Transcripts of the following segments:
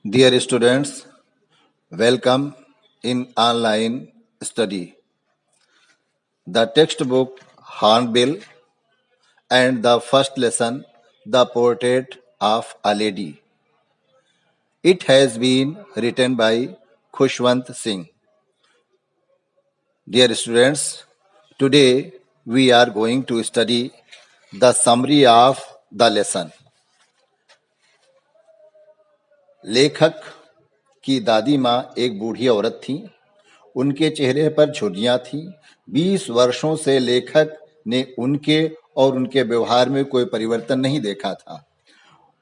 Dear students, welcome in online study. The textbook Hornbill and the first lesson The Portrait of a Lady. It has been written by Khushwant Singh. Dear students, today we are going to study the summary of the lesson. लेखक की दादी माँ एक बूढ़ी औरत थी। उनके चेहरे पर झुर्रियां थीं। 20 वर्षों से लेखक ने उनके और उनके व्यवहार में कोई परिवर्तन नहीं देखा था।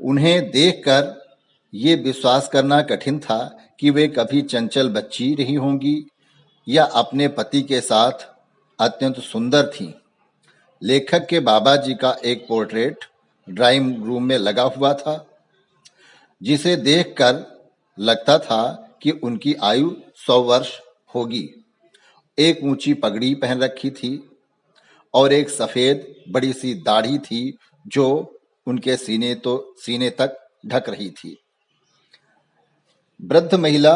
उन्हें देखकर ये विश्वास करना कठिन था कि वे कभी चंचल बच्ची रही होंगी या अपने पति के साथ अत्यंत सुंदर थीं। लेखक के बाबा जी का एक पोर्ट्रेट ड्राइंग रूम में लगा हुआ था, जिसे देखकर लगता था कि उनकी आयु 100 वर्ष होगी। एक ऊंची पगड़ी पहन रखी थी और एक सफेद बड़ी सी दाढ़ी थी जो उनके सीने तक ढक रही थी। वृद्ध महिला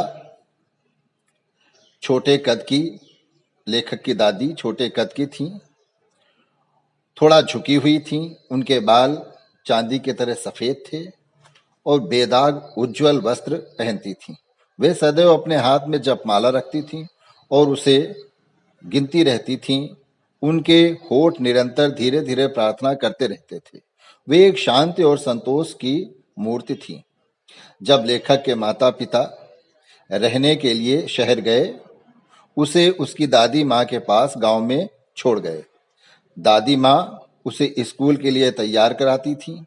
छोटे कद की, लेखक की दादी छोटे कद की थी, थोड़ा झुकी हुई थी। उनके बाल चांदी की तरह सफेद थे और बेदाग उज्जवल वस्त्र पहनती थीं। वे सदैव अपने हाथ में जपमाला रखती थीं और उसे गिनती रहती थीं। उनके होठ निरंतर धीरे धीरे प्रार्थना करते रहते थे। वे एक शांति और संतोष की मूर्ति थी। जब लेखक के माता पिता रहने के लिए शहर गए, उसे उसकी दादी माँ के पास गांव में छोड़ गए। दादी माँ उसे स्कूल के लिए तैयार कराती थी,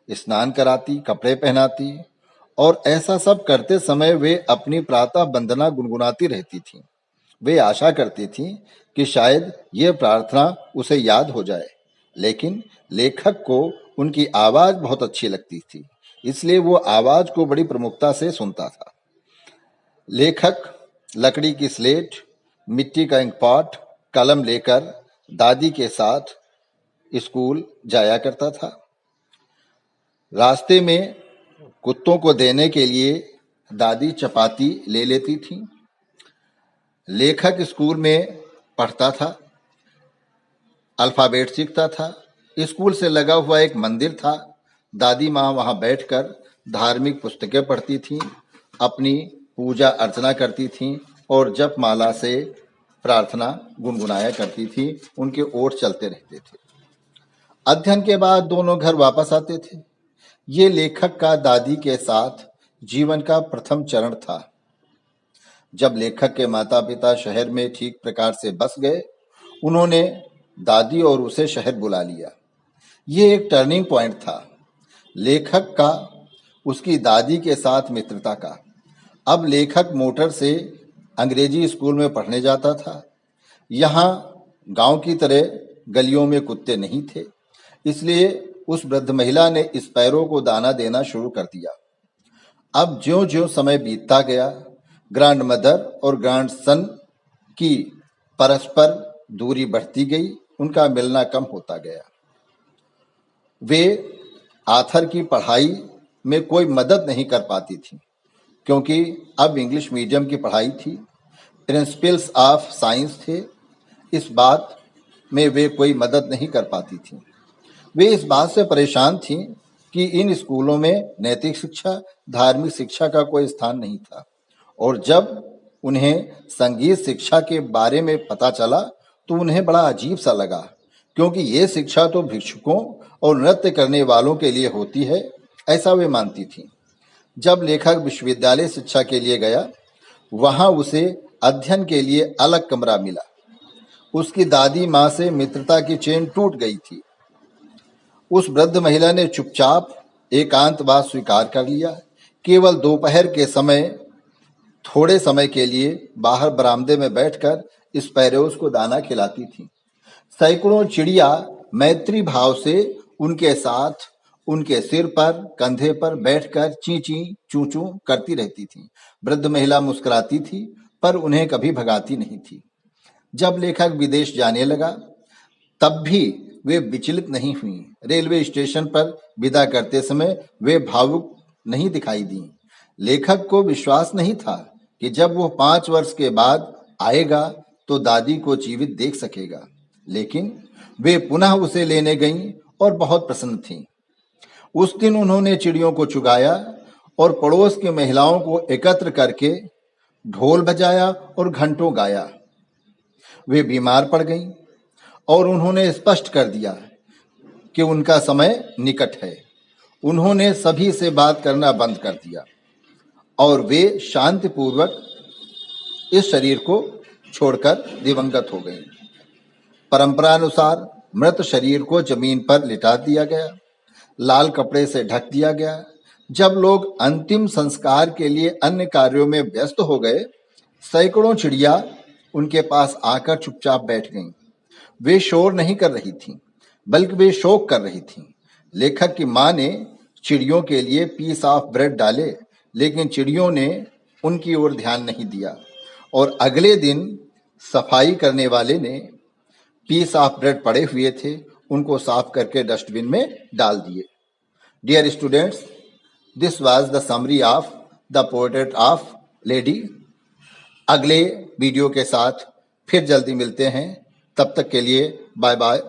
स्नान कराती, कपड़े पहनाती, और ऐसा सब करते समय वे अपनी प्रातः वंदना गुनगुनाती रहती थीं। वे आशा करती थीं कि शायद ये प्रार्थना उसे याद हो जाए, लेकिन लेखक को उनकी आवाज बहुत अच्छी लगती थी, इसलिए वो आवाज को बड़ी प्रमुखता से सुनता था। लेखक लकड़ी की स्लेट, मिट्टी का इंकपॉट, कलम लेकर दादी के साथ स्कूल जाया करता था। रास्ते में कुत्तों को देने के लिए दादी चपाती ले लेती थी। लेखक स्कूल में पढ़ता था, अल्फाबेट सीखता था। स्कूल से लगा हुआ एक मंदिर था। दादी माँ वहां बैठकर धार्मिक पुस्तकें पढ़ती थीं, अपनी पूजा अर्चना करती थीं और जपमाला से प्रार्थना गुनगुनाया करती थी। उनके ओठ चलते रहते थे। अध्ययन के बाद दोनों घर वापस आते थे। ये लेखक का दादी के साथ जीवन का प्रथम चरण था। जब लेखक के माता पिता शहर में ठीक प्रकार से बस गए, उन्होंने दादी और उसे शहर बुला लिया। ये एक टर्निंग पॉइंट था, लेखक का उसकी दादी के साथ मित्रता का। अब लेखक मोटर से अंग्रेजी स्कूल में पढ़ने जाता था। यहाँ गांव की तरह गलियों में कुत्ते नहीं थे, इसलिए उस वृद्ध महिला ने स्पैरो को दाना देना शुरू कर दिया। अब ज्यों-ज्यों समय बीतता गया, ग्रैंड मदर और ग्रैंड सन की परस्पर दूरी बढ़ती गई, उनका मिलना कम होता गया। वे आथर की पढ़ाई में कोई मदद नहीं कर पाती थी, क्योंकि अब इंग्लिश मीडियम की पढ़ाई थी। प्रिंसिपल्स ऑफ साइंस थे, इस बात में वे कोई मदद नहीं कर पाती थी। वे इस बात से परेशान थीं कि इन स्कूलों में नैतिक शिक्षा, धार्मिक शिक्षा का कोई स्थान नहीं था। और जब उन्हें संगीत शिक्षा के बारे में पता चला तो उन्हें बड़ा अजीब सा लगा, क्योंकि ये शिक्षा तो भिक्षुकों और नृत्य करने वालों के लिए होती है, ऐसा वे मानती थीं। जब लेखक विश्वविद्यालय शिक्षा के लिए गया, वहां उसे अध्ययन के लिए अलग कमरा मिला। उसकी दादी माँ से मित्रता की चेन टूट गई थी। उस वृद्ध महिला ने चुपचाप एकांतवास स्वीकार कर लिया। केवल दोपहर के समय थोड़े समय के लिए बाहर बरामदे में बैठकर स्पैरोज को दाना खिलाती थी। सैकड़ों चिड़िया मैत्री भाव से उनके साथ उनके सिर पर, कंधे पर बैठकर ची ची चू चू करती रहती थी। वृद्ध महिला मुस्कुराती थी, पर उन्हें कभी भगाती नहीं थी। जब लेखक विदेश जाने लगा, तब भी वे विचलित नहीं हुई। रेलवे स्टेशन पर विदा करते समय वे भावुक नहीं दिखाई दी। लेखक को विश्वास नहीं था कि जब वो 5 वर्ष के बाद आएगा तो दादी को जीवित देख सकेगा, लेकिन वे पुनः उसे लेने गईं और बहुत प्रसन्न थीं। उस दिन उन्होंने चिड़ियों को चुगाया और पड़ोस की महिलाओं को एकत्र करके ढोल बजाया और घंटों गाया। वे बीमार पड़ गईं और उन्होंने स्पष्ट कर दिया कि उनका समय निकट है। उन्होंने सभी से बात करना बंद कर दिया और वे शांतिपूर्वक इस शरीर को छोड़कर दिवंगत हो गईं। परंपरानुसार मृत शरीर को जमीन पर लिटा दिया गया, लाल कपड़े से ढक दिया गया। जब लोग अंतिम संस्कार के लिए अन्य कार्यों में व्यस्त हो गए, सैकड़ों चिड़िया उनके पास आकर चुपचाप बैठ गईं। वे शोर नहीं कर रही थीं, बल्कि वे शोक कर रही थीं। लेखक की मां ने चिड़ियों के लिए पीस ऑफ ब्रेड डाले, लेकिन चिड़ियों ने उनकी ओर ध्यान नहीं दिया और अगले दिन सफाई करने वाले ने पीस ऑफ ब्रेड पड़े हुए थे, उनको साफ करके डस्टबिन में डाल दिए। Dear students, this was the summary of the portrait of lady. अगले वीडियो के साथ फिर जल्दी मिलते हैं। तब तक के लिए बाय बाय।